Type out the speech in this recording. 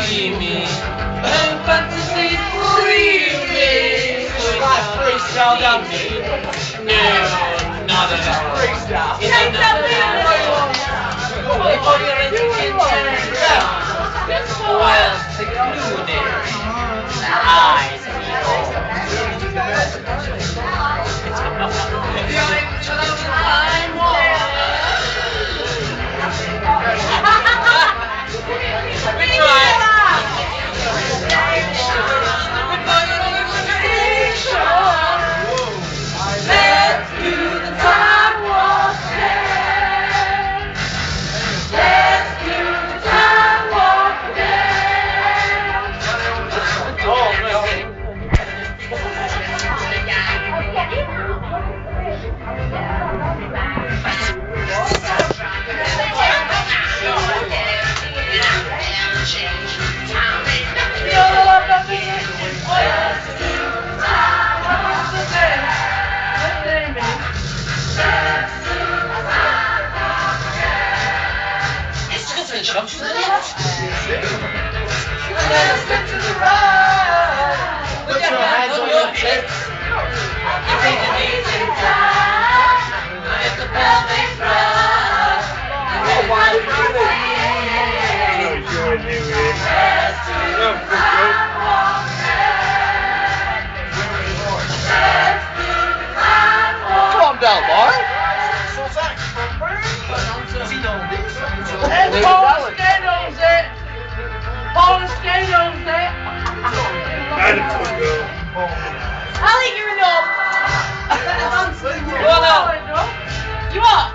free me. And fantasy free me. Freestyle down me. No, not at all. Freestyle. It's not while secluded, eyes behold. Let's do the time walk again. Let's do the time walk again. Oh, Let's get to the right. Put your hands on your hips. You take an easy time. It's the pelvic thrust. Oh, why would you do that? Let's do the time walk again. Let's do the time walk. Calm down, Mark. And Paul Skate owns it. Paul Skate owns it. I'll eat your enough. You are?